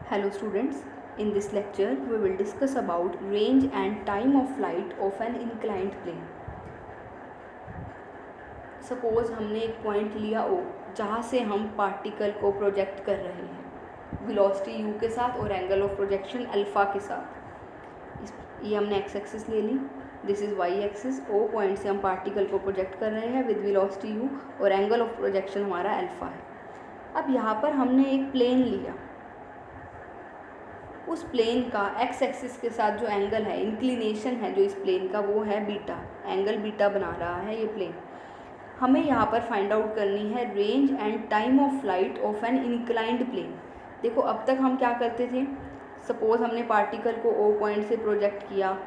Hello students, in this lecture we will discuss about range and time of flight of an inclined plane. Suppose हमने एक point लिया O जहाँ से हम particle को project कर रहे हैं वेलोसिटी u के साथ और एंगल ऑफ प्रोजेक्शन अल्फ़ा के साथ. ये हमने x एक्सिस ले ली, this is y axis. O point से हम पार्टिकल को प्रोजेक्ट कर रहे हैं विद वेलोसिटी u और एंगल ऑफ प्रोजेक्शन हमारा अल्फ़ा है. अब यहाँ पर हमने एक प्लेन लिया, उस प्लेन का x एक्सिस के साथ जो एंगल है, इंक्लिनेशन है जो इस प्लेन का, वो है बीटा. एंगल बीटा बना रहा है ये प्लेन. हमें यहाँ पर फाइंड आउट करनी है range and time of flight of an inclined plane. देखो अब तक हम क्या करते थे, सपोज हमने पार्टिकल को O पॉइंट से प्रोजेक्ट किया,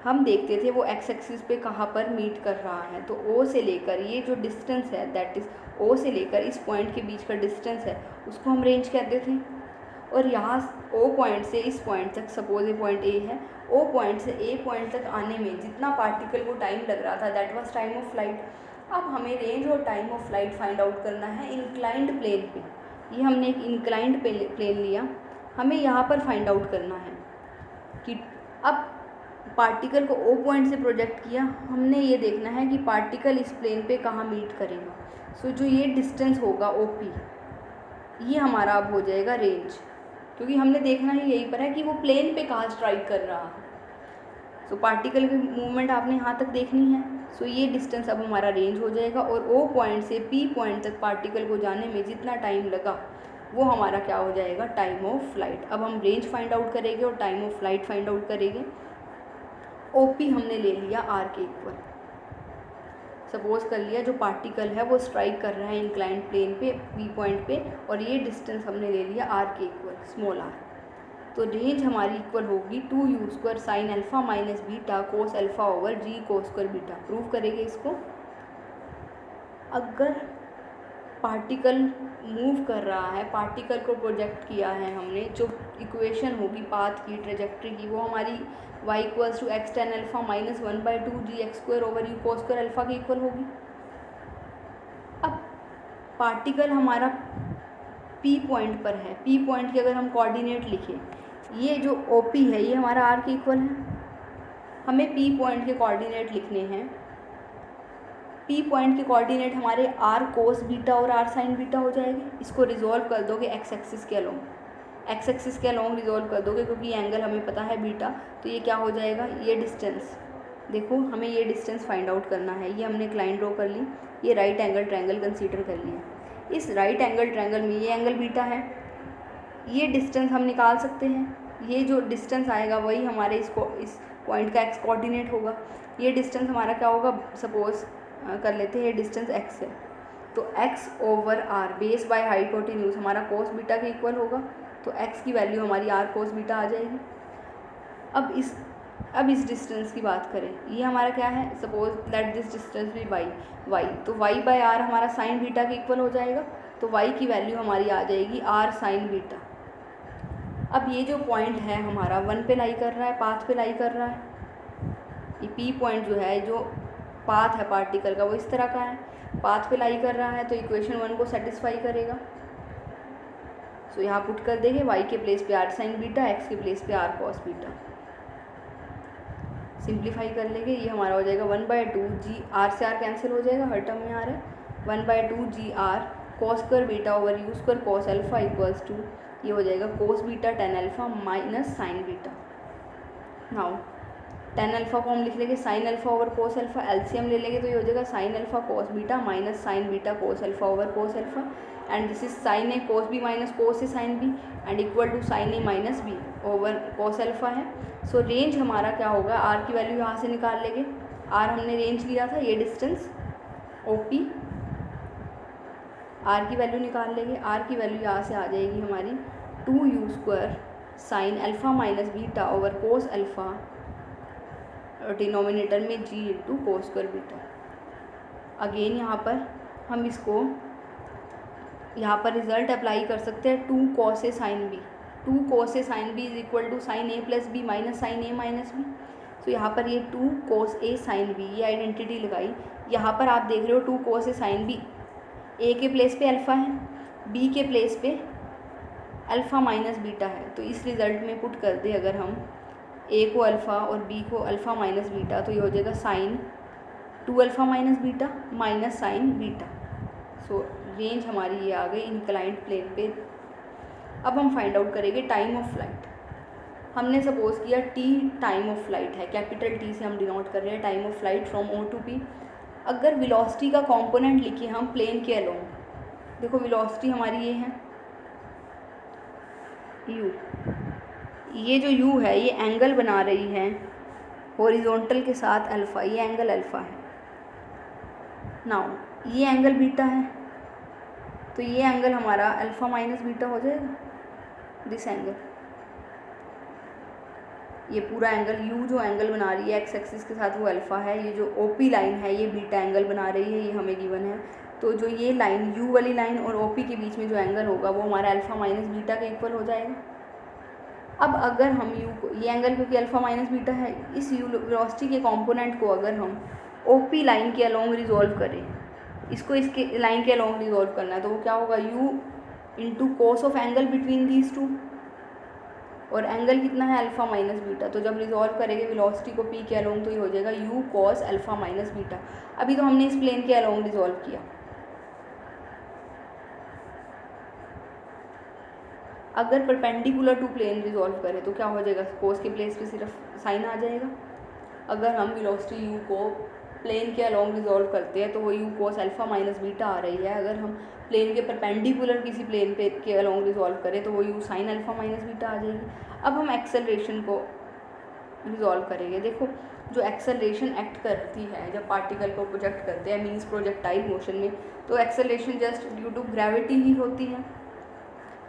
हम देखते थे वो x एक्सिस पे कहाँ पर मीट कर रहा है. तो O से लेकर ये जो डिस्टेंस है, दैट इज़ O से लेकर इस पॉइंट के बीच का डिस्टेंस है, उसको हम रेंज कहते थे. और यहाँ O पॉइंट से इस पॉइंट तक, सपोज ये पॉइंट A है, O पॉइंट से A पॉइंट तक आने में जितना पार्टिकल को टाइम लग रहा था, that was time of flight. अब हमें रेंज और time of flight find out करना है इंक्लाइंड प्लेन पे. ये हमने एक इंक्लाइंड प्लेन लिया, हमें यहाँ पर फाइंड आउट करना है कि अब पार्टिकल को O पॉइंट से प्रोजेक्ट किया, हमने ये देखना है कि पार्टिकल इस प्लेन पे कहाँ मीट करेगा. सो जो ये डिस्टेंस होगा OP, ये हमारा अब हो जाएगा रेंज, क्योंकि हमने देखना ही यही पर है कि वो प्लेन पे कहाँ स्ट्राइक कर रहा है. सो पार्टिकल की मूवमेंट आपने यहाँ तक देखनी है. सो ये डिस्टेंस अब हमारा रेंज हो जाएगा और O पॉइंट से P पॉइंट तक पार्टिकल को जाने में जितना टाइम लगा वो हमारा क्या हो जाएगा, टाइम ऑफ फ्लाइट. अब हम रेंज फाइंड आउट करेंगे और time of flight find out करेंगे. OP हमने ले लिया R के इक्वल. सपोज कर लिया जो पार्टिकल है वो स्ट्राइक कर रहा है इंक्लाइंड प्लेन पे P पॉइंट पे, और ये डिस्टेंस हमने ले लिया R के इक्वल, स्मॉल r. तो रेंज हमारी इक्वल होगी 2u² sign alpha minus beta cos alpha over g cos square beta. Prove करेंगे इसको. अगर पार्टिकल मूव कर रहा है, पार्टिकल को प्रोजेक्ट किया है हमने, जो इक्वेशन होगी पाथ की, ट्रेजेक्ट्री की, वो हमारी y = x tan alpha minus 1/2 g(x²) over u cos square alpha की इक्वल होगी. अब पार्टिकल हमारा P पॉइंट पर है. P पॉइंट के अगर हम कोऑर्डिनेट लिखें, ये जो OP है ये हमारा R के इक्वल है. हमें P पॉइंट के कोऑर्डिनेट लिखने हैं. P पॉइंट के कोऑर्डिनेट हमारे R कोस बीटा और R साइन बीटा हो जाएंगे. इसको रिजॉल्व कर दोगे x एक्सिस के अलोंग, x एक्सिस के अलोंग रिजॉल्व कर दोगे, क्योंकि एंगल हमें पता है बीटा. तो ये क्या हो जाएगा, ये डिस्टेंस, देखो हमें ये डिस्टेंस फाइंड आउट करना है. ये हमने लाइन ड्रॉ कर ली, ये राइट एंगल ट्रायंगल कंसीडर कर लिया. इस राइट एंगल ट्रायंगल में ये एंगल बीटा है, ये डिस्टेंस हम निकाल सकते हैं. ये जो डिस्टेंस आएगा वही हमारे इस पॉइंट का x कोऑर्डिनेट होगा. ये डिस्टेंस हमारा क्या होगा, सपोज कर लेते हैं ये डिस्टेंस x है, तो x over r base by height hypotenuse हमारा कोस बीटा के इक्वल होगा. तो x की वैल्यू हमारी r कोस बीटा आ जाएगी. अब इस डिस्टेंस की बात करें, ये हमारा क्या है, सपोज दैट दिस डिस्टेंस भी y, तो y बाय r हमारा साइन बीटा के इक्वल हो जाएगा. तो y की वैल्यू हमारी आ जाएगी r साइन बीटा. अब ये जो पॉइंट है हमारा 1 पे लाई कर रहा है, पाथ पे लाई कर रहा है. ये P पॉइंट जो है, जो पाथ है पार्टिकल का, वो इस तरह का है, पाथ पे लाई कर रहा है, तो इक्वेशन 1 को सेटिस्फाई करेगा. सो यहाँ पुट कर देंगे, y के प्लेस पे r साइन बीटा, x के प्लेस पे r कॉस बीटा. सिंप्लीफाई कर लेंगे, ये हमारा हो जाएगा 1/2 g, r से r कैंसिल हो जाएगा, हर टर्म में आ रहा है, 1/2 g r cos square beta over u square cos alpha equals to, ये हो जाएगा cos beta tan alpha minus sine beta. Now tan alpha को हम लिख लेंगे sine alpha over cos alpha, LCM ले लेंगे तो ये हो जाएगा sine alpha cos beta minus sine beta cos alpha over cos alpha. And this is sine A cos B minus cos A sine B and equal to sign A minus B over cos alpha है. So range हमारा क्या होगा, r की value यहाँ से निकाल लेंगे. r हमने रेंज लिया था, ये डिस्टेंस OP, r की वैल्यू निकाल लेंगे. r की वैल्यू यहाँ से आ जाएगी हमारी 2u² sign alpha minus beta over cos alpha, denominator में g into cos square beta. Again यहाँ पर हम इसको, यहाँ पर रिजल्ट अप्लाई कर सकते हैं. 2 cos a sine B, 2 cos a sine B is equal to sine a plus B minus sine a minus B. तो यहाँ पर ये 2 cos a साइन बी, ये आइडेंटिटी लगाई. यहाँ पर आप देख रहे हो 2 cos a sine B, a के प्लेस पे अल्फ़ा है, b के प्लेस पे अल्फ़ा माइनस बीटा है, तो इस रिज़ल्ट में पुट कर दे अगर हम ए को अल्फ़ा और बी को अल्फ़ा माइनस बीटा, तो ये हो जाएगा sine 2 alpha minus beta minus sine beta. So range हमारी ये आ गई इंक्लाइंड प्लेन पे। अब हम फाइंड आउट करेंगे टाइम ऑफ फ्लाइट। हमने सपोज किया टी टाइम ऑफ फ्लाइट है, कैपिटल टी से हम डिनोट कर रहे हैं time of flight from O to P. अगर वेलोसिटी का कंपोनेंट लिखिए हम प्लेन के अलोंग, देखो वेलोसिटी हमारी ये है u, ये जो u है ये एंगल बना रही है हॉरिजॉन्टल के साथ अल्फ़ा, ये एंगल अल्फ़ा है। नाउ ये एंगल बीटा है, तो ये एंगल हमारा अल्फ़ा माइनस बीटा हो जाएगा, दिस एंगल, ये पूरा एंगल u जो एंगल बना रही है एक्स एक्सिस के साथ वो अल्फ़ा है, ये जो OP लाइन है ये बीटा एंगल बना रही है, ये हमें गिवन है। तो जो ये लाइन u वाली लाइन और OP के बीच में जो एंगल होगा वो हमारा अल्फ़ा माइनस बीटा के इक्वल हो जाएगा। अब अगर हम u को, ये एंगल क्योंकि अल्फ़ा माइनस बीटा है, इस u वेलोसिटी के कंपोनेंट को अगर हम OP लाइन के अलोंग रिजॉल्व करें, इसको इसके लाइन के अलोंग रिजॉल्व करना है, तो वो क्या होगा u into cos of angle between these two, और एंगल कितना है अल्फ़ा माइनस बीटा। तो जब रिजॉल्व करेंगे वेलोसिटी को p के अलोंग तो ये हो जाएगा u cos alpha minus beta. अभी तो हमने इस प्लेन के अलोंग रिजॉल्व किया। अगर परपेंडिकुलर टू प्लेन रिजॉल्व करें तो क्या हो जाएगा, कोस के प्लेस पे सिर्फ साइन आ जाएगा। अगर हम वेलोसिटी u को प्लेन के अलोंग रिजॉल्व करते हैं तो वो u cos alpha minus beta आ रही है। अगर हम प्लेन के परपेंडिकुलर किसी प्लेन पे के अलोंग रिजॉल्व करें तो वो u sine alpha minus beta आ जाएगी। अब हम एक्सेलरेशन को रिजॉल्व करेंगे। देखो जो एक्सेलरेशन एक्ट करती है जब पार्टिकल को प्रोजेक्ट करते हैं, मीन्स प्रोजेक्टाइल मोशन में, तो acceleration just due to gravity ही होती है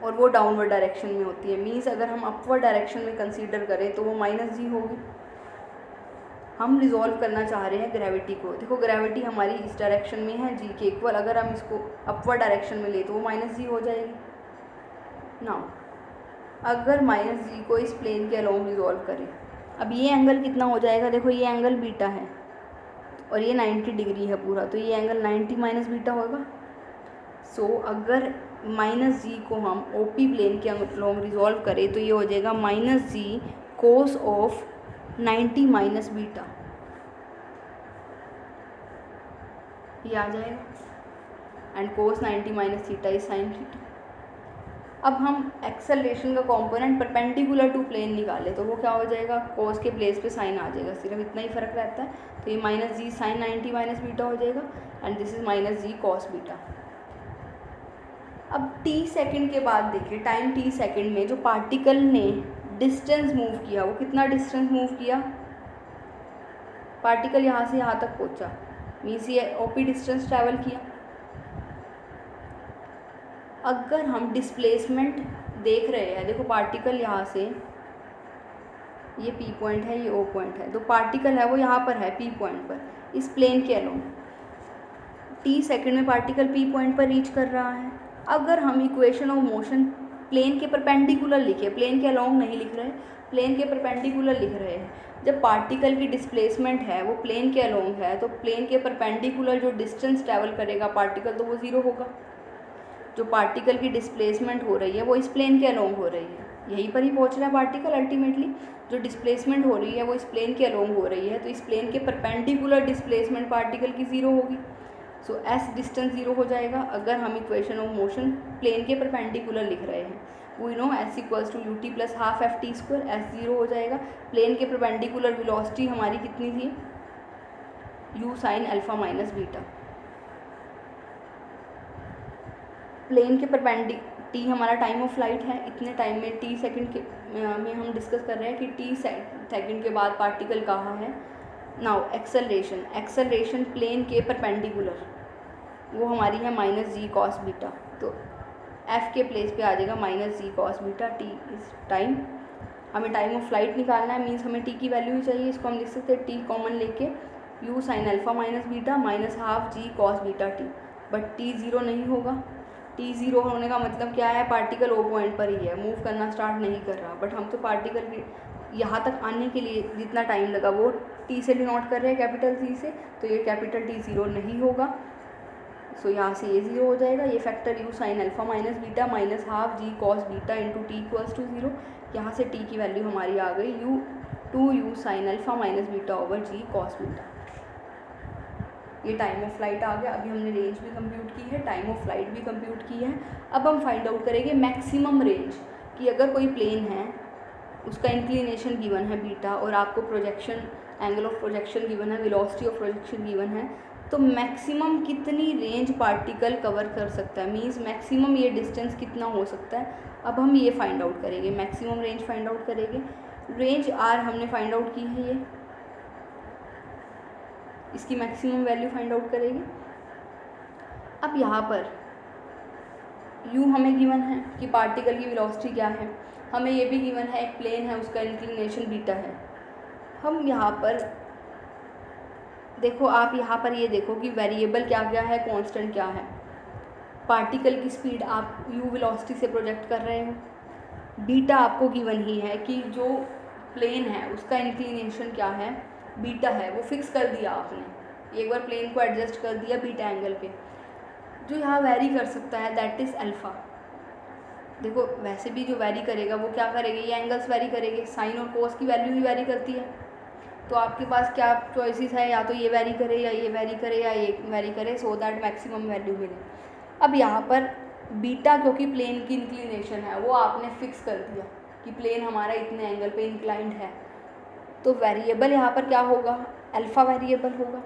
और वो डाउनवर्ड डायरेक्शन में होती है। मीन्स अगर हम अपवर्ड डायरेक्शन में कंसीडर करें तो वो माइनस जी होगी। हम रिजॉल्व करना चाह रहे हैं ग्रेविटी को। देखो ग्रेविटी हमारी इस डायरेक्शन में है जी के इक्वल, अगर हम इसको अपवर्ड डायरेक्शन में ले तो वो माइनस जी हो जाएगी। नाउ अगर माइनस जी को इस प्लेन के अलोंग रिजॉल्व करें, अब ये एंगल कितना हो जाएगा, देखो ये एंगल बीटा है और ये 90 डिग्री है पूरा, तो ये एंगल 90 माइनस बीटा होगा। सो अगर माइनस जी को हम OP प्लेन के अलोंग रिजॉल्व करें तो ये हो जाएगा minus ji cos of 90 minus beta, ये आ जाएगा। And cos 90 minus theta is sine theta. अब हम एक्सेलरेशन का कंपोनेंट परपेंडिकुलर टू प्लेन निकाले तो वो क्या हो जाएगा, कोस के प्लेस पे साइन आ जाएगा, सिर्फ इतना ही फर्क रहता है। तो ये minus g sine 90 minus beta हो जाएगा and this is minus g cos beta. अब t सेकंड के बाद देखिए, टाइम t सेकंड में जो पार्टिकल ने डिस्टेंस मूव किया, वो कितना डिस्टेंस मूव किया, पार्टिकल यहाँ से यहाँ तक पहुँचा, मीन्स ये OP डिस्टेंस ट्रैवल किया। अगर हम डिस्प्लेसमेंट देख रहे हैं, देखो पार्टिकल यहाँ से, ये P पॉइंट है, ये O पॉइंट है, तो पार्टिकल है वो यहाँ पर है P पॉइंट पर, इस प्लेन के अलोंग t सेकंड में पार्टिकल P पॉइंट पर रीच कर रहा है। अगर हम इक्वेशन ऑफ मोशन प्लेन के परपेंडिकुलर लिखे, प्लेन के अलोंग नहीं लिख रहे, प्लेन के परपेंडिकुलर लिख रहे हैं, जब पार्टिकल की डिस्प्लेसमेंट है वो प्लेन के अलोंग है तो प्लेन के परपेंडिकुलर जो डिस्टेंस ट्रैवल करेगा पार्टिकल तो वो ज़ीरो होगा। जो पार्टिकल की डिस्प्लेसमेंट हो रही है वो इस प्लेन के अलोंग हो रही है, यहीं पर ही पहुंच रहा है पार्टिकल अल्टीमेटली। जो डिस्प्लेसमेंट हो रही है वो इस प्लेन के अलोंग हो रही है, तो इस प्लेन के परपेंडिकुलर डिस्प्लेसमेंट पार्टिकल की ज़ीरो होगी। सो एस डिस्टेंस ज़ीरो हो जाएगा अगर हम इक्वेशन ऑफ मोशन प्लेन के परपेंडिकुलर लिख रहे हैं। We know S equals to ut plus half ft square, S zero हो जाएगा। प्लेन के परपेंडिकुलर वेलोसिटी हमारी कितनी थी, u sine alpha minus beta. Plane के t हमारा टाइम ऑफ फ्लाइट है, इतने टाइम में t सेकंड के में हम डिस्कस कर रहे हैं कि t सेकंड के बाद पार्टिकल कहाँ है। नाउ एक्सेलरेशन, एक्सेलरेशन प्लेन के परपेंडिकुलर वो हमारी है माइनस जी कॉस बीटा, तो f के प्लेस पे आ जाएगा minus g cos beta. t इस टाइम, हमें टाइम ऑफ फ्लाइट निकालना है, मीन्स हमें t की वैल्यू ही चाहिए। इसको हम लिख सकते हैं t कॉमन लेके u sine alpha minus beta minus half g cos beta t, but t zero नहीं होगा। t ज़ीरो होने का मतलब क्या है, पार्टिकल O पॉइंट पर ही है, मूव करना स्टार्ट नहीं कर रहा, बट हम तो पार्टिकल के यहाँ तक आने के लिए जितना टाइम लगा वो t से डिनोट कर रहे हैं, कैपिटल T से, तो ये कैपिटल T ज़ीरो नहीं होगा। सो यहाँ से ये 0 हो जाएगा, ये factor u sine alpha minus beta minus half g cos beta into t equals to 0। यहाँ से t की वैल्यू हमारी आ गई two u sine alpha minus beta over जी कॉस बीटा। ये टाइम ऑफ फ्लाइट आ गया। अभी हमने रेंज भी कंप्यूट की है, टाइम ऑफ फ्लाइट भी कंप्यूट की है। अब हम फाइंड आउट करेंगे मैक्सिमम रेंज, कि अगर कोई प्लेन है उसका इंक्लिनेशन गिवन है बीटा और आपको projection angle of projection given है, वेलोसिटी ऑफ प्रोजेक्शन गिवन है, तो मैक्सिमम कितनी रेंज पार्टिकल कवर कर सकता है, मींस मैक्सिमम ये डिस्टेंस कितना हो सकता है। अब हम ये फाइंड आउट करेंगे, मैक्सिमम रेंज फाइंड आउट करेंगे। रेंज आर हमने फाइंड आउट की है, ये इसकी मैक्सिमम वैल्यू फाइंड आउट करेंगे। अब यहाँ पर u हमें गिवन है कि पार्टिकल की वेलोसिटी क्या है, हमें ये भी गिवन है एक प्लेन है उसका इंक्लिनेशन बीटा है। हम यहाँ पर देखो, आप यहाँ पर ये देखो कि वेरिएबल क्या क्या है, कांस्टेंट क्या है। पार्टिकल की स्पीड आप u वेलोसिटी से प्रोजेक्ट कर रहे हो, बीटा आपको गिवन ही है कि जो प्लेन है उसका इंक्लिनेशन क्या है, बीटा है, वो फिक्स कर दिया आपने, एक बार प्लेन को एडजस्ट कर दिया बीटा एंगल पे। जो यहाँ वैरी कर सकता है दैट इज़ अल्फ़ा। देखो वैसे भी जो वैरी करेगा वो क्या करेगा, ये एंगल्स वैरी करेंगे, साइन और कोस की वैल्यू भी वैरी करती है। तो आपके पास क्या चॉइसेस है, या तो ये वैरी करे या ये वैरी करे या ये वैरी करे, सो दैट मैक्सिमम वैल्यू मिले। अब यहाँ पर बीटा क्योंकि प्लेन की इंक्लिनेशन है वो आपने फिक्स कर दिया कि प्लेन हमारा इतने एंगल पे इंक्लाइंड है, तो वेरिएबल यहाँ पर क्या होगा, अल्फ़ा वेरिएबल होगा।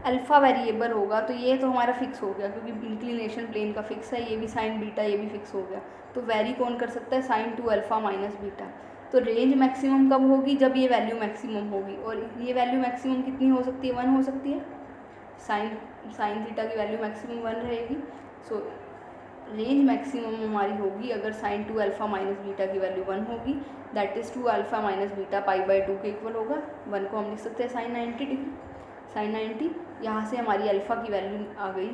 अल्फ़ा वेरिएबल होगा तो ये तो हमारा फिक्स हो गया क्योंकि इंक्लिनेशन प्लेन का फिक्स है, ये भी साइन बीटा ये भी फिक्स हो गया। तो वैरी कौन कर सकता है, sign two alpha minus beta. तो रेंज मैक्सिमम कब होगी, जब ये वैल्यू मैक्सिमम होगी, और ये वैल्यू मैक्सिमम कितनी हो सकती है, 1 हो सकती है। साइन थीटा की वैल्यू मैक्सिमम 1 रहेगी। सो रेंज मैक्सिमम हमारी होगी अगर sine two alpha minus beta की वैल्यू 1 होगी, that is 2 alpha minus beta π/2 के इक्वल होगा। 1 को हम लिख सकते हैं साइन 90 डिग्री, साइन 90। यहाँ से हमारी अल्फ़ा की वैल्यू आ गई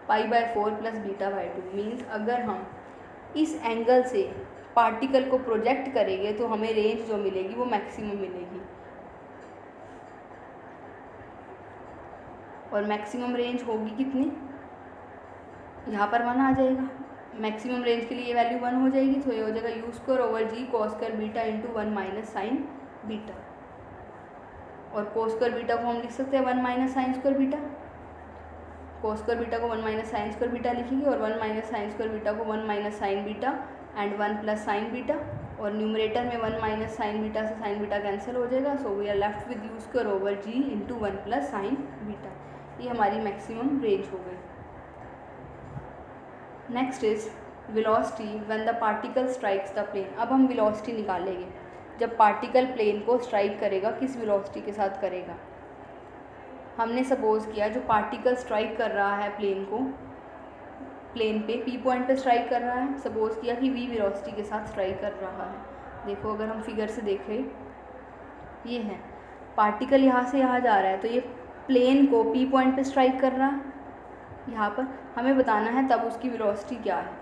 π/4 प्लस β/2। मीन्स अगर हम इस एंगल से पार्टिकल को प्रोजेक्ट करेंगे तो हमें रेंज जो मिलेगी वो मैक्सिमम मिलेगी, और मैक्सिमम रेंज होगी कितनी, यहाँ पर 1 आ जाएगा। मैक्सिमम रेंज के लिए ये वैल्यू 1 हो जाएगी, तो ये हो जाएगा u² ओवर जी cos² beta into 1 minus sine beta, और cos² बीटा को हम लिख सकते हैं 1 माइनस साइन² बीटा। cos² बीटा को 1 माइनस साइन² बीटा लिखेंगे, और 1 माइनस साइन² बीटा को 1 minus sine beta and 1 plus sine beta, और न्यूमरेटर में 1 माइनस साइन बीटा से साइन बीटा कैंसिल हो जाएगा। So we are left with u² over ji into 1 plus sine beta. ये हमारी मैक्सिमम रेंज हो गई। Next is velocity when the particle strikes the plane. अब हम वेलोसिटी निकालेंगे जब पार्टिकल प्लेन को स्ट्राइक करेगा, किस वेलोसिटी के साथ करेगा। हमने सपोज़ किया जो पार्टिकल स्ट्राइक कर रहा है प्लेन को, प्लेन पे पी पॉइंट पे स्ट्राइक कर रहा है, सपोज़ किया कि v वेलोसिटी के साथ स्ट्राइक कर रहा है। देखो अगर हम फिगर से देखें, ये है पार्टिकल यहाँ से यहाँ जा रहा है, तो ये प्लेन को पी पॉइंट पे स्ट्राइक कर रहा है। यहाँ पर हमें बताना है तब उसकी वेलोसिटी क्या है।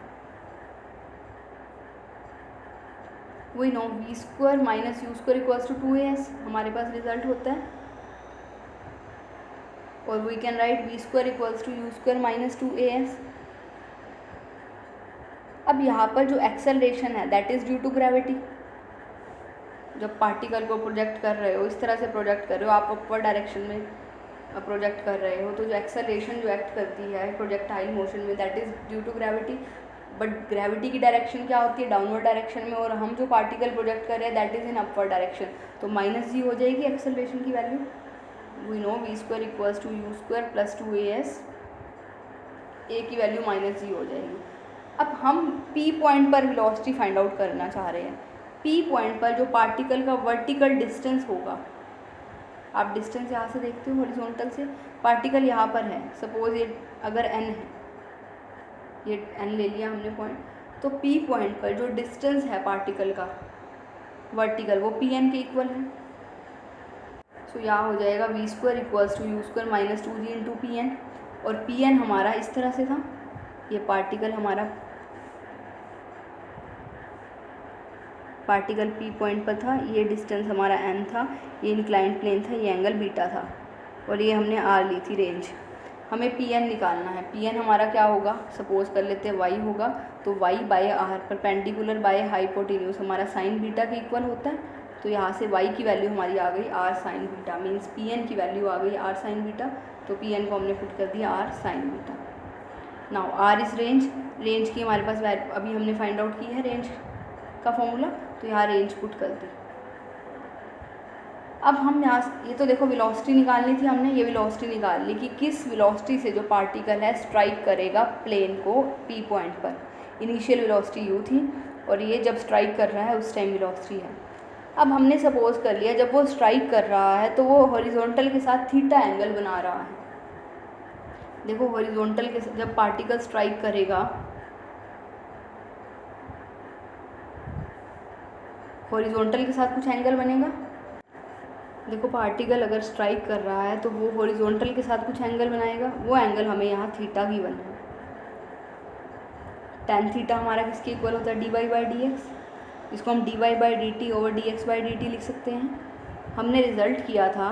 वही no v² minus u² equals to 2as हमारे पास रिजल्ट होता है, और we can write v² equals to u² minus 2as। अब यहाँ पर जो एक्सेलरेशन है that is due to gravity. जब पार्टिकल को प्रोजेक्ट कर रहे हो, इस तरह से प्रोजेक्ट कर रहे हो, आप अपर डायरेक्शन में प्रोजेक्ट कर रहे हो, तो जो एक्सेलरेशन जो एक्ट करती है प्रोजेक्टाइल मोशन में that is due to gravity. But gravity की डायरेक्शन क्या होती है, डाउनवर्ड डायरेक्शन में, और हम जो पार्टिकल प्रोजेक्ट कर रहे हैं that is in upward direction, तो माइनस जी हो जाएगी एक्सेलरेशन की value. We know v² equals to u² plus 2as, a की वैल्यू माइनस जी हो जाएगी। अब हम पी पॉइंट पर वेलोसिटी फाइंड आउट करना चाह रहे हैं। पी पॉइंट पर जो पार्टिकल का वर्टिकल डिस्टेंस होगा, आप डिस्टेंस यहाँ से देखते हो हॉरिजॉन्टल से, पार्टिकल यहाँ पर है, सपोज़ ये अगर n है, ये n ले लिया हमने पॉइंट, तो पी पॉइंट पर जो डिस्टेंस है पार्टिकल का वर्टिकल वो pn के इक्वल है। सो यहाँ हो जाएगा v² equals to u² minus 2g into pn, और pn हमारा इस तरह से था, ये पार्टिकल हमारा पार्टिकल पी पॉइंट पर था, ये डिस्टेंस हमारा n था, ये इंक्लाइंड प्लेन था, ये एंगल बीटा था, और ये हमने r ली थी रेंज। हमें पी एन निकालना है। पी एन हमारा क्या होगा, सपोज कर लेते हैं वाई होगा, तो y by r perpendicular by hypotenuse हमारा साइन बीटा के इक्वल होता है। तो यहाँ से वाई की वैल्यू हमारी आ गई r sine beta, means p n की वैल्यू आ गई आर साइन बीटा। तो पी एन को हमने पुट कर दिया r sine beta. Now r is range, range की हमारे पास अभी हमने फाइंड आउट की है रेंज का फॉर्मूला, तो यहाँ रेंज पुट कर दी। अब हम यहाँ, ये तो देखो वेलोसिटी निकालनी थी हमने, ये वेलोसिटी निकाल ली कि किस वेलोसिटी से जो पार्टिकल है स्ट्राइक करेगा प्लेन को पी पॉइंट पर। इनिशियल वेलोसिटी यू थी और ये जब स्ट्राइक कर रहा है उस टाइम वेलोसिटी है। अब हमने सपोज कर लिया जब वो स्ट्राइक कर रहा है तो वो हॉरिजॉन्टल के साथ थीटा एंगल बना रहा है। देखो हॉरिजॉन्टल के जब पार्टिकल स्ट्राइक करेगा, हॉरिजॉन्टल के साथ कुछ एंगल बनेगा। देखो पार्टिकल अगर स्ट्राइक कर रहा है तो वो हॉरिजॉन्टल के साथ कुछ एंगल बनाएगा, वो एंगल हमें यहाँ थीटा गिवन है। tan थीटा हमारा किसके इक्वल होता है, d Y by d x. इसको हम d Y by D t over d x by D t लिख सकते हैं। हमने रिजल्ट किया था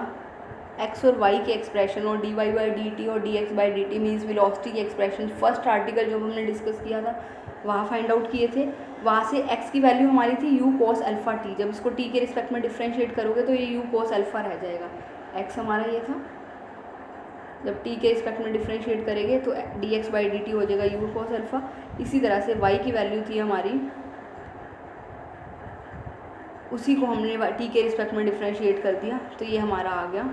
एक्स और वाई के एक्सप्रेशन और D Y by D T और D x by D T means velocity के एक्सप्रेशन फर्स्ट आर्टिकल जो हमने डिस्कस किया था वहाँ फाइंड आउट किए थे। वहाँ से x की वैल्यू हमारी थी u cos अल्फ़ा t, जब इसको t के रिस्पेक्ट में डिफ्रेंशिएट करोगे तो ये u cos अल्फ़ा रह जाएगा। x हमारा ये था, जब t के रिस्पेक्ट में डिफ्रेंशिएट करेंगे तो dx बाई डी टी हो जाएगा u cos अल्फ़ा। इसी तरह से y की वैल्यू थी हमारी, उसी को हमने t के रिस्पेक्ट में डिफ्रेंशिएट कर दिया तो ये हमारा आ गया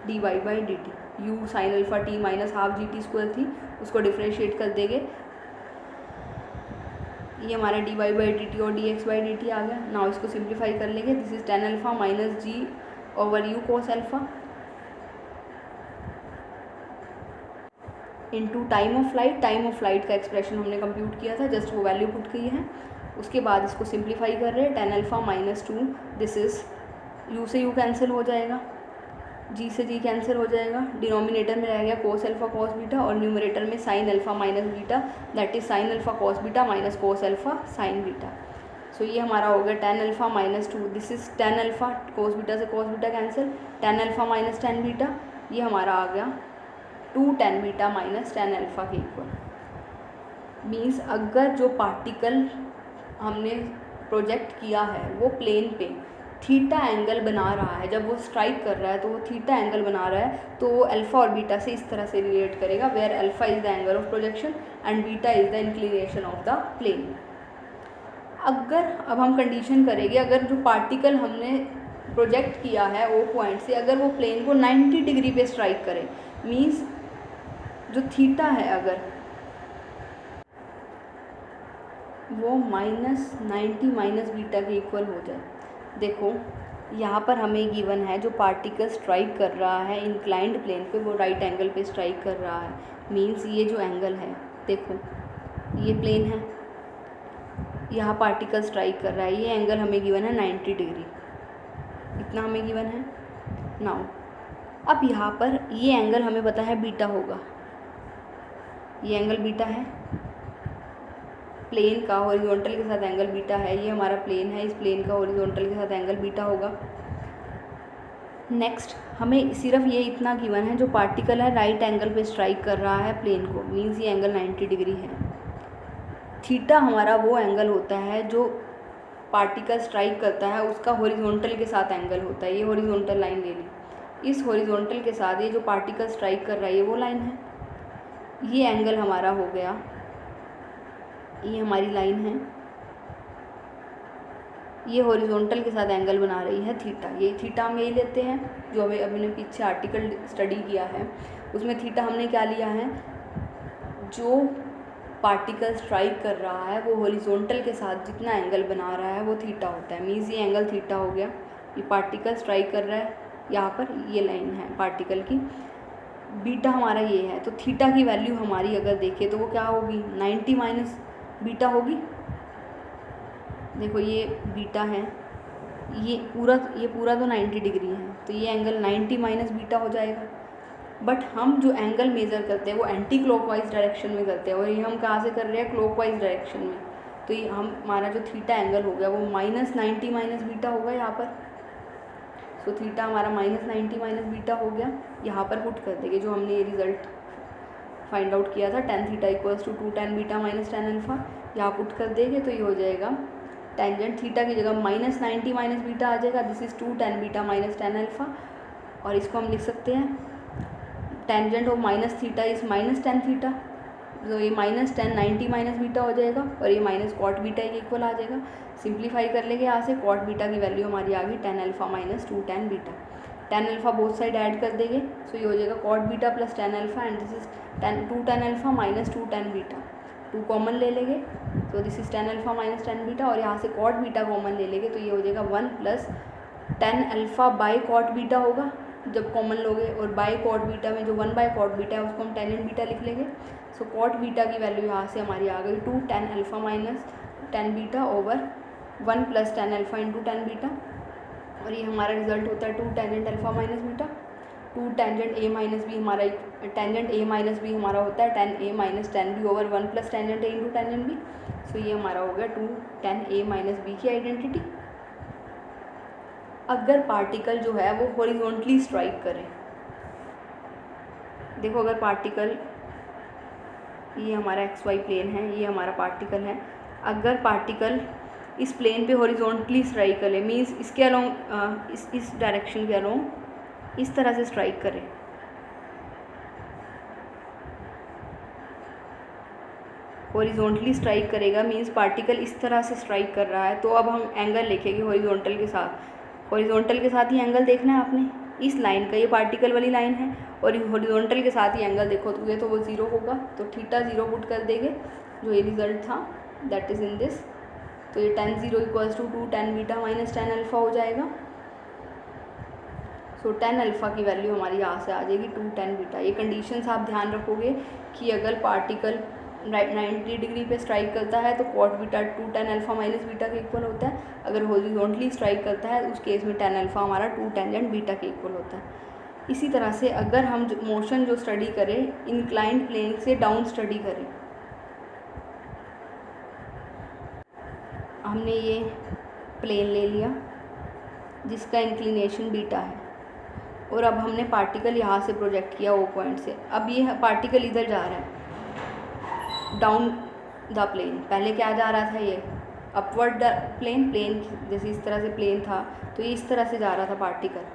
dy by D T. u sine alpha t minus half G T square थी, उसको डिफ्रेंशिएट कर देंगे, ये हमारा D Y by D T और D x by D T आ गया। नाउ इसको सिंप्लीफाई कर लेंगे, this is tan alpha minus G over U cos alpha into time of flight. Time of flight का एक्सप्रेशन हमने कंप्यूट किया था, जस्ट वो वैल्यू पुट की है। उसके बाद इसको सिंप्लीफाई कर रहे हैं, tan alpha minus 2, this is u से u कैंसिल हो जाएगा, g से g कैंसिल हो जाएगा, डिनोमिनेटर में रह गया कोस अल्फ़ा कॉस बीटा और न्यूमरेटर में sine alpha minus beta, that is sine alpha cos beta minus cos alpha sine beta. So ये हमारा हो गया tan alpha minus 2, this is tan alpha, cos beta से cos beta cancel, tan alpha minus tan beta, ये हमारा आ गया 2 tan beta minus tan alpha के इक्वल। मीन्स अगर जो पार्टिकल हमने प्रोजेक्ट किया है वो प्लेन पे थीटा एंगल बना रहा है, जब वो स्ट्राइक कर रहा है तो वो थीटा एंगल बना रहा है, तो वो अल्फ़ा और बीटा से इस तरह से रिलेट करेगा, where alpha is the angle of projection and beta is the inclination of the plane. अगर अब हम कंडीशन करेंगे, अगर जो पार्टिकल हमने प्रोजेक्ट किया है ओ पॉइंट से अगर वो प्लेन को 90 डिग्री पे स्ट्राइक करे, मीन्स जो थीटा है अगर वो -90 माइनस बीटा के इक्वल हो जाए। देखो यहाँ पर हमें गिवन है जो पार्टिकल स्ट्राइक कर रहा है इंक्लाइंड प्लेन पे, वो राइट एंगल पे स्ट्राइक कर रहा है, मीन्स ये जो एंगल है, देखो ये प्लेन है, यहाँ पार्टिकल स्ट्राइक कर रहा है, ये एंगल हमें गिवन है 90 डिग्री, इतना हमें गिवन है। नाउ अब यहाँ पर ये एंगल हमें पता है बीटा होगा, ये एंगल बीटा है, प्लेन का हॉरिजॉन्टल के साथ एंगल बीटा है, ये हमारा प्लेन है, इस प्लेन का हॉरिजॉन्टल के साथ एंगल बीटा होगा। नेक्स्ट हमें सिर्फ ये इतना गिवन है जो पार्टिकल है राइट एंगल पे स्ट्राइक कर रहा है प्लेन को, मीन्स ये एंगल 90 डिग्री है। थीटा हमारा वो एंगल होता है जो पार्टिकल स्ट्राइक करता है उसका हॉरिजॉन्टल के साथ एंगल होता है, ये हॉरिजॉन्टल लाइन ले ली, इस हॉरिजॉन्टल के साथ ये जो पार्टिकल स्ट्राइक कर रहा है ये वो लाइन है, ये एंगल हमारा हो गया, ये हमारी लाइन है, ये हॉरिजॉन्टल के साथ एंगल बना रही है थीटा, ये थीटा हम यही लेते हैं जो अभी हमने पीछे आर्टिकल स्टडी किया है उसमें थीटा हमने क्या लिया है, जो पार्टिकल स्ट्राइक कर रहा है वो हॉरिजॉन्टल के साथ जितना एंगल बना रहा है वो थीटा होता है, मीन्स ये एंगल थीटा हो गया। ये पार्टिकल स्ट्राइक कर रहा है, यहाँ पर ये लाइन है पार्टिकल की, बीटा हमारा ये है, तो थीटा की वैल्यू हमारी अगर देखें तो वो क्या होगी, 90 माइनस बीटा होगी। देखो ये बीटा है, ये पूरा तो 90 डिग्री है, तो ये एंगल 90 माइनस बीटा हो जाएगा। बट हम जो एंगल मेज़र करते हैं वो एंटी क्लॉकवाइज डायरेक्शन में करते हैं और ये हम कहाँ से कर रहे हैं, क्लॉकवाइज डायरेक्शन में, तो ये हमारा जो थीटा एंगल हो गया वो -90 माइनस बीटा होगा यहाँ पर। सो थीटा हमारा -90 माइनस बीटा हो गया, यहाँ पर पुट कर देंगे जो हमने ये रिज़ल्ट फाइंड आउट किया था, tan theta equals to 2 tan beta minus tan alpha. यहाँ पुट कर देंगे तो ये हो जाएगा टेंजेंट थीटा की जगह -90 माइनस बीटा आ जाएगा, this is 2 tan beta minus tan alpha. और इसको हम लिख सकते हैं tangent of minus theta is minus tan theta, तो ये माइनस tan 90 माइनस बीटा हो जाएगा और ये माइनस कॉट बीटा के इक्वल आ जाएगा। सिंप्लीफाई कर लेंगे यहाँ से, कॉट बीटा की वैल्यू हमारी आ गई tan alpha minus 2 tan beta. tan alpha both side add कर देंगे, सो ये हो जाएगा cot beta plus tan alpha and this is 2 tan alpha minus 2 tan beta. 2 common ले लेंगे तो this is tan alpha minus tan beta, और यहाँ से कॉट बीटा कॉमन ले लेंगे तो ये हो जाएगा 1 plus tan alpha by cot beta होगा जब कॉमन लोगे, और बाई कॉट बीटा में जो 1 बाई कॉट बीटा है उसको हम टेंजेंट बीटा लिख लेंगे। सो कॉट बीटा की वैल्यू यहाँ से हमारी आ गई 2 tan alpha minus tan beta over 1 plus tan alpha into tan beta, और ये हमारा रिजल्ट होता है 2 tangent alpha minus beta. 2 tangent a minus b हमारा टेंजेंट a माइनस बी हमारा होता है tan a minus tan b over 1 plus tangent a into tangent b। So ये हमारा हो गया 2 tan a माइनस b की आइडेंटिटी। अगर पार्टिकल जो है वो हॉरिजॉन्टली स्ट्राइक करे, देखो अगर पार्टिकल, ये हमारा XY प्लेन है, ये हमारा पार्टिकल है, अगर पार्टिकल इस प्लेन पे हॉरिजॉन्टली स्ट्राइक करे मीन्स इसके अलोंग इस डायरेक्शन के अलोंग इस तरह से स्ट्राइक करे, हॉरिजॉन्टली स्ट्राइक करेगा मीन्स पार्टिकल इस तरह से स्ट्राइक कर रहा है, तो अब हम एंगल लिखेंगे हॉरिजॉन्टल के साथ। हॉरिजॉन्टल के साथ ही एंगल देखना है आपने, इस लाइन का, ये पार्टिकल वाली लाइन है और हॉरिजॉन्टल के साथ ही एंगल देखो तो वो 0 होगा, तो थीटा 0 पुट कर देंगे, जो ये रिजल्ट था दैट इज़ इन दिस। तो ये tan 0 equals to 2 tan beta minus tan alpha हो जाएगा। सो tan अल्फ़ा की वैल्यू हमारी यहाँ से आ जाएगी 2 tan बीटा। ये कंडीशंस आप ध्यान रखोगे कि अगर पार्टिकल 90 डिग्री पे स्ट्राइक करता है तो cot beta 2 tan alpha minus beta के इक्वल होता है, अगर हॉरिजॉन्टली स्ट्राइक करता है उस केस में tan अल्फ़ा हमारा 2 टेंजेंट बीटा के इक्वल होता है। इसी तरह से अगर हम मोशन जो स्टडी करें इंक्लाइंड प्लेन से डाउन स्टडी करें, हमने ये प्लेन ले लिया जिसका इंक्लिनेशन बीटा है, और अब हमने पार्टिकल यहाँ से प्रोजेक्ट किया ओ पॉइंट से। अब ये पार्टिकल इधर जा रहा है डाउन द प्लेन, पहले क्या जा रहा था, ये अपवर्ड प्लेन जैसे इस तरह से प्लेन था तो ये इस तरह से जा रहा था, पार्टिकल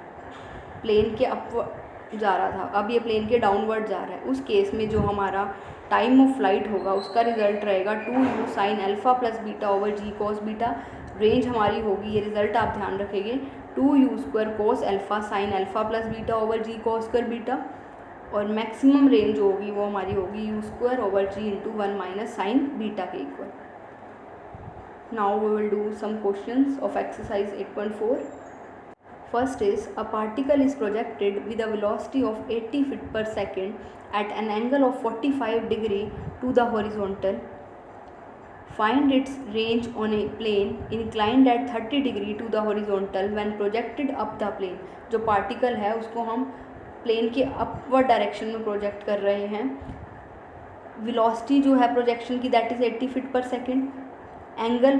प्लेन के अपवर्ड जा रहा था, अब ये प्लेन के डाउनवर्ड जा रहा है। उस केस में जो हमारा टाइम ऑफ फ्लाइट होगा उसका रिजल्ट रहेगा 2u sine alpha plus beta over जी कॉस बीटा। रेंज हमारी होगी, ये रिजल्ट आप ध्यान रखेंगे, 2u square cos alpha sine alpha plus beta over जी कॉस स्क्वायर बीटा, और मैक्सिमम रेंज होगी वो हमारी होगी u स्क्वायर ओवर जी इंटू 1 माइनस साइन बीटा के equal. Now we will do some questions of exercise 8.4. First is, a particle is projected with a velocity of 80 feet per second at an angle of 45 degree to the horizontal. Find its range on a plane inclined at 30 degree to the horizontal when projected up the plane. जो particle है उसको हम plane के upward direction में project कर रहे हैं, velocity जो है प्रोजेक्शन की दैट इज़ 80 फीट पर second, angle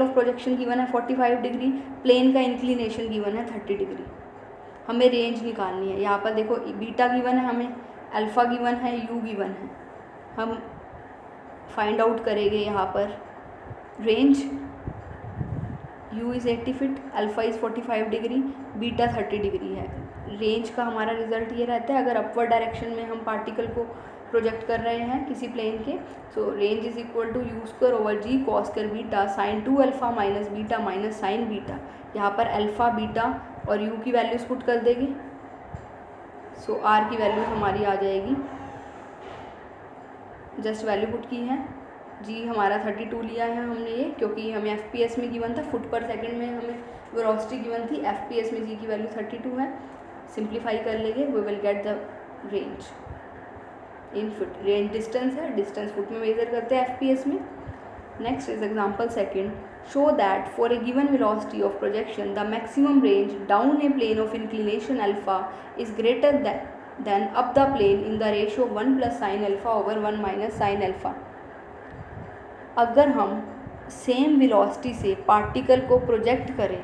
of projection given है 45 डिग्री, प्लेन का इंक्लिनेशन गिवन है 30 डिग्री। हमें रेंज निकालनी है, यहाँ पर देखो बीटा गिवन है, हमें अल्फ़ा गिवन है, यू गिवन है, हम फाइंड आउट करेंगे यहाँ पर range. You is 80 feet, alpha is 45 degree, beta 30 degree है। रेंज का हमारा रिजल्ट ये रहता है अगर अपवर्ड डायरेक्शन में हम पार्टिकल को प्रोजेक्ट कर रहे हैं किसी प्लेन के, so range is equal to u square over ji cos square beta sine 2 alpha minus beta minus sine beta. यहाँ पर अल्फ़ा बीटा और यू की वैल्यूज़ पुट कर देंगे, सो आर की वैल्यूज़ हमारी आ जाएगी, जस्ट वैल्यू पुट की है। जी हमारा 32 लिया है हमने ये, क्योंकि हमें FPS में गिवन था, फुट पर सेकंड में हमें वेलोसिटी गिवन थी, FPS में जी की वैल्यू 32 है। सिंप्लीफाई कर लेंगे, we will get the range in foot. Range distance है, डिस्टेंस फुट में मेजर करते हैं FPS में। Next is example second, show that for a given velocity of projection the maximum range down a plane of inclination alpha is greater than up the plane in the ratio 1 plus sine alpha over 1 minus sine alpha. अगर हम same velocity से particle को project करें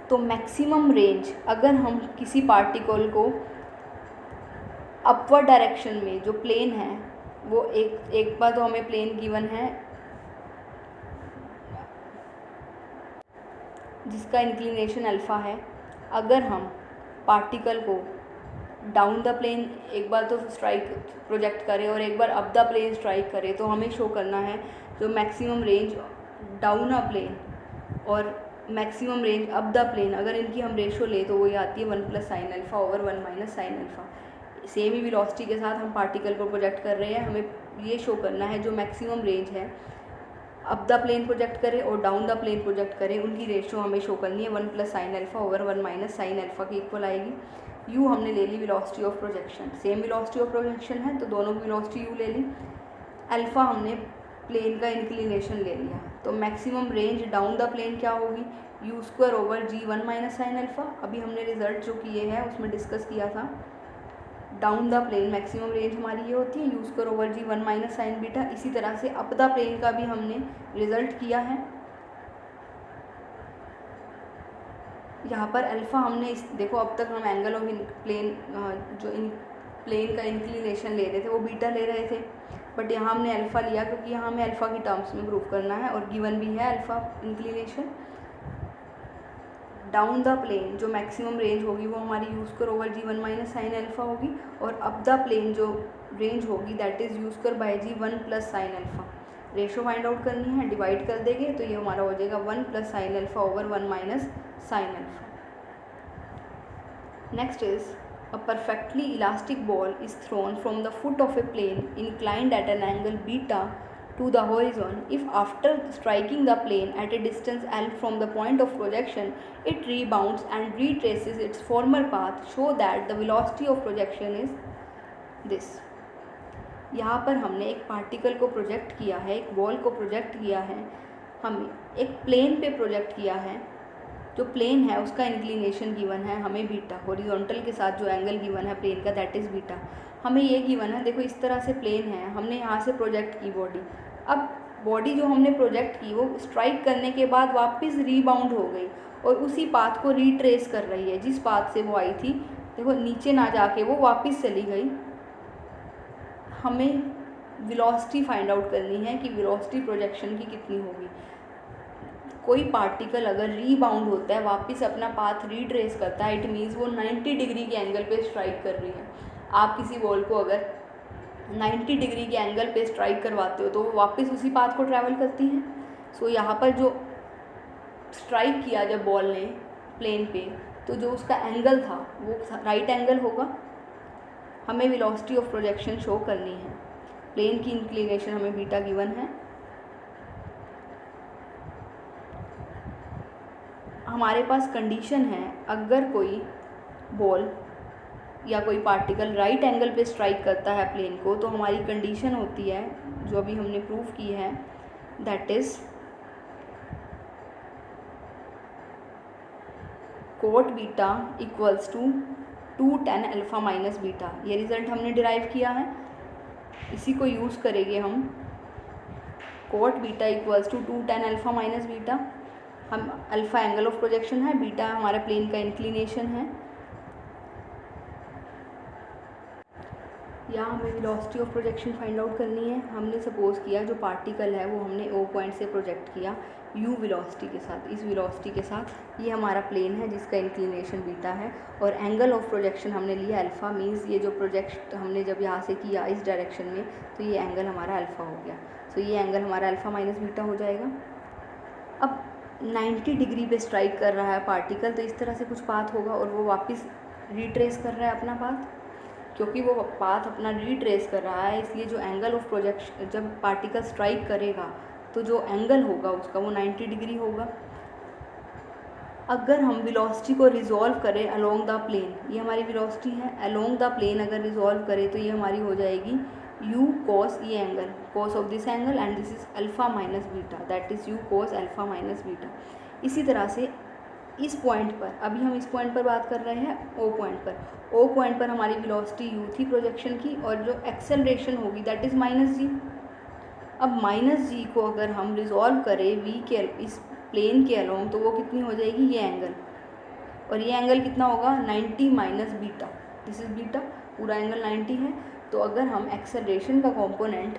तो maximum range, अगर हम किसी particle को अपवर्ड डायरेक्शन में जो प्लेन है वो एक बार तो हमें प्लेन गिवन है जिसका इंक्लिनेशन अल्फ़ा है। अगर हम पार्टिकल को डाउन द प्लेन एक बार तो स्ट्राइक प्रोजेक्ट करें और एक बार अप द प्लेन स्ट्राइक करें तो हमें शो करना है जो maximum range down a plane और maximum range up the plane, अगर इनकी हम रेशो ले तो वही आती है 1 + sin alpha over 1 - sin alpha. Same ही वेलोसिटी के साथ हम पार्टिकल को प्रोजेक्ट कर रहे हैं, हमें ये शो करना है जो मैक्सिमम रेंज है अप द प्लेन प्रोजेक्ट करें और डाउन द प्लेन प्रोजेक्ट करें, उनकी रेशो हमें शो करनी है 1 + sin alpha over 1 - sin alpha की इक्वल आएगी। यू हमने ले ली velocity of projection, same velocity of projection है तो दोनों की वेलोसिटी यू ले ली। अल्फ़ा हमने प्लेन का इंक्लिनेशन ले लिया, तो maximum range down the plane क्या होगी, u² over g 1 - sin alpha. अभी हमने रिजल्ट जो किए हैं उसमें डिस्कस किया था, down the plane maximum range हमारी ये होती है u² over g 1 - sin beta. इसी तरह से अप द प्लेन का भी हमने रिजल्ट किया है। यहाँ पर अल्फ़ा हमने इस देखो अब तक हम एंगल ऑफ प्लेन जो इन प्लेन का इंक्लिनेशन ले रहे थे वो बीटा ले रहे थे, बट यहाँ हमने अल्फ़ा लिया क्योंकि यहाँ हमें अल्फ़ा की टर्म्स में प्रूव करना है और गिवन भी है alpha inclination. Down the plane जो मैक्सिमम रेंज होगी वो हमारी u² over g 1 - sin alpha होगी और अप द प्लेन जो रेंज होगी that is u² by g 1 + sin alpha. Ratio find out करनी है, डिवाइड कर देंगे तो ये हमारा हो जाएगा 1 + sin alpha over 1 - sin alpha. Next is a perfectly elastic ball is thrown from the foot of a plane inclined at an angle beta to the horizon. If after striking the plane at a distance L from the point of projection it rebounds and retraces its former path, show that the velocity of projection is this. यहाँ पर हमने एक particle को project किया है, एक ball को project किया है, हम एक प्लेन पे प्रोजेक्ट किया है, जो प्लेन है उसका इंक्लिनेशन गिवन है हमें बीटा, हॉरिजॉन्टल के साथ जो एंगल गिवन है प्लेन का दैट इज़ बीटा। हमें ये गिवन है, देखो इस तरह से प्लेन है, हमने यहाँ से प्रोजेक्ट की बॉडी। अब बॉडी जो हमने प्रोजेक्ट की वो स्ट्राइक करने के बाद वापस रीबाउंड हो गई और उसी पाथ को रीट्रेस कर रही है जिस पाथ से वो आई थी। देखो नीचे ना जाके वो वापस चली गई। हमें वेलोसिटी फाइंड आउट करनी है कि वेलोसिटी प्रोजेक्शन की कितनी होगी। कोई पार्टिकल अगर रीबाउंड होता है, वापस अपना पाथ रीट्रेस करता है, इट मीन्स वो 90 डिग्री के एंगल पे स्ट्राइक कर रही है। आप किसी बॉल को अगर 90 डिग्री के एंगल पे स्ट्राइक करवाते हो तो वो वापस उसी पाथ को ट्रैवल करती हैं। सो यहाँ पर जो स्ट्राइक किया जब बॉल ने प्लेन पे, तो जो उसका एंगल था वो राइट एंगल होगा। हमें वेलोसिटी ऑफ प्रोजेक्शन शो करनी है, प्लेन की इंक्लिनेशन हमें बीटा गिवन है। हमारे पास कंडीशन है, अगर कोई बॉल या कोई पार्टिकल राइट एंगल पे स्ट्राइक करता है प्लेन को, तो हमारी कंडीशन होती है जो अभी हमने प्रूव की है, that is cot beta equals to 2 tan alpha minus beta. ये रिज़ल्ट हमने डिराइव किया है, इसी को यूज़ करेंगे हम। Cot beta equals to 2 tan alpha minus beta. हम अल्फ़ा एंगल ऑफ प्रोजेक्शन है, बीटा हमारा प्लेन का इंक्लिनेशन है। यहाँ हमें velocity of projection find out करनी है। हमने सपोज किया जो पार्टिकल है वो हमने ओ पॉइंट से प्रोजेक्ट किया यू वेलोसिटी के साथ, इस वेलोसिटी के साथ। ये हमारा प्लेन है जिसका इंक्लिनेशन बीटा है और एंगल ऑफ प्रोजेक्शन हमने लिया अल्फ़ा। मीन्स ये जो प्रोजेक्ट हमने जब यहाँ से किया इस डायरेक्शन में, तो ये एंगल हमारा अल्फ़ा हो गया। सो ये एंगल हमारा अल्फ़ा माइनस बीटा हो जाएगा। अब 90 डिग्री पे स्ट्राइक कर रहा है पार्टिकल, तो इस तरह से कुछ पाथ होगा और वो वापस रिट्रेस कर रहा है अपना पाथ। क्योंकि वो पाथ अपना रिट्रेस कर रहा है, इसलिए जो एंगल ऑफ प्रोजेक्शन जब पार्टिकल स्ट्राइक करेगा तो जो एंगल होगा उसका वो 90 डिग्री होगा। अगर हम वेलोसिटी को रिजॉल्व करें अलोंग द प्लेन, ये हमारी वेलोसिटी है, अलोंग द प्लेन अगर रिजॉल्व करें तो ये हमारी हो जाएगी u cos, ये angle cos of this angle and this is alpha minus beta, that is u cos alpha minus beta. इसी तरह से इस पॉइंट पर, अभी हम इस पॉइंट पर बात कर रहे हैं ओ पॉइंट पर। ओ पॉइंट पर हमारी वेलोसिटी u थी प्रोजेक्शन की और जो एक्सेलरेशन होगी दैट इज़ -g। अब -g को अगर हम रिजॉल्व करें v के इस प्लेन के अलोंग, तो वो कितनी हो जाएगी, ये एंगल, और ये एंगल कितना होगा 90 minus beta, this is beta. पूरा एंगल 90 है। तो अगर हम एक्सेलरेशन का कंपोनेंट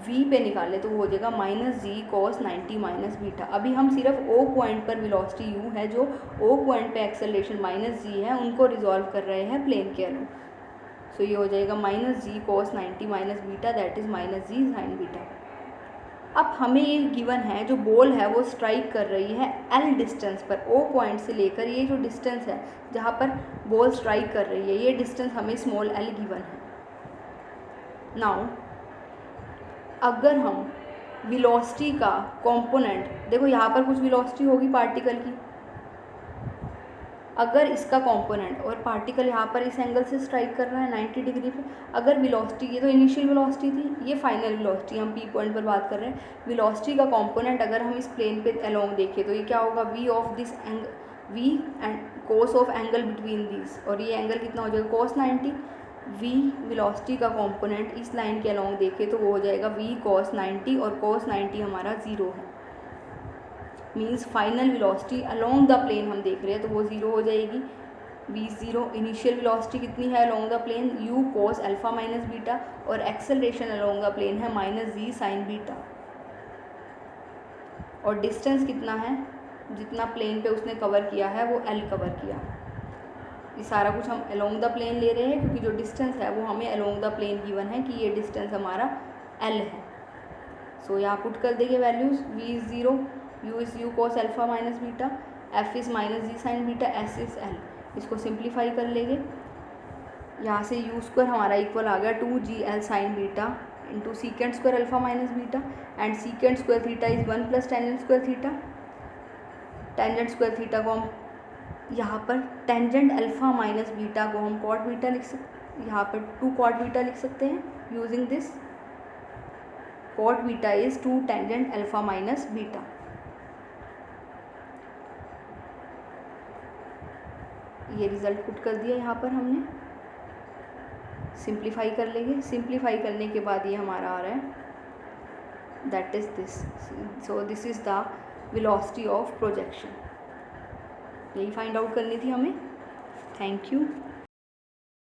v पे निकालें तो वो हो जाएगा -g cos 90 माइनस बीटा। अभी हम सिर्फ o पॉइंट पर वेलोसिटी u है, जो o पॉइंट पे एक्सेलरेशन -g है, उनको रिजॉल्व कर रहे हैं प्लेन के अलोंग। सो ये हो जाएगा -g cos 90 minus beta, that is -g sin beta. अब हमें ये गिवन है, जो बॉल है वो स्ट्राइक कर रही है l डिस्टेंस पर, o पॉइंट से लेकर ये जो डिस्टेंस है जहाँ पर बॉल स्ट्राइक कर रही है, ये डिस्टेंस हमें स्मॉल l गिवन है। नाउ अगर हम वेलोसिटी का कंपोनेंट, देखो यहाँ पर कुछ वेलोसिटी होगी पार्टिकल की, अगर इसका कंपोनेंट और पार्टिकल यहाँ पर इस एंगल से स्ट्राइक कर रहा है 90 डिग्री पे, अगर वेलोसिटी, ये तो इनिशियल वेलोसिटी थी, ये फाइनल वेलोसिटी, हम पी पॉइंट पर बात कर रहे हैं। वेलोसिटी का कंपोनेंट अगर हम इस प्लेन पे अलोंग देखें तो ये क्या होगा, v of this angle, v and cos of angle between this, और ये एंगल कितना हो जाएगा cos 90। v वेलोसिटी का कंपोनेंट इस लाइन के अलोंग देखें तो वो हो जाएगा v cos 90, और cos 90 हमारा 0 है, means final velocity along the plane हम देख रहे हैं तो वो 0 हो जाएगी। v0 इनिशियल वेलोसिटी कितनी है along the plane, u cos alpha minus beta, और एक्सेलरेशन अलोंग द प्लेन है -g sin बीटा, और डिस्टेंस कितना है, जितना प्लेन पे उसने कवर किया है वो l कवर किया। ये सारा कुछ हम अलोंग द प्लेन ले रहे हैं क्योंकि जो डिस्टेंस है वो हमें अलोंग द प्लेन गिवन है कि ये डिस्टेंस हमारा l है। सो यहाँ पुट कर देंगे values, v is 0, u is u cos alpha minus beta, f is -g sin beta, s is l। इसको सिंप्लीफाई कर लेंगे, यहाँ से u स्क्वायर हमारा इक्वल आ गया 2gl sin beta into secant square alpha minus beta, and secant square theta is 1 plus tangent square theta. Tangent square theta को हम यहाँ पर टेंजेंट अल्फा माइनस बीटा को हम कॉट बीटा लिख सकते, यहाँ पर 2 कॉट बीटा लिख सकते हैं using this, cot beta is 2 tangent alpha minus beta. ये रिज़ल्ट पुट कर दिया यहाँ पर हमने, सिंप्लीफाई कर लेंगे, सिंप्लीफाई करने के बाद ये हमारा आ रहा है that is this. So this is the velocity of projection, यही फाइंड आउट करनी थी हमें। Thank you.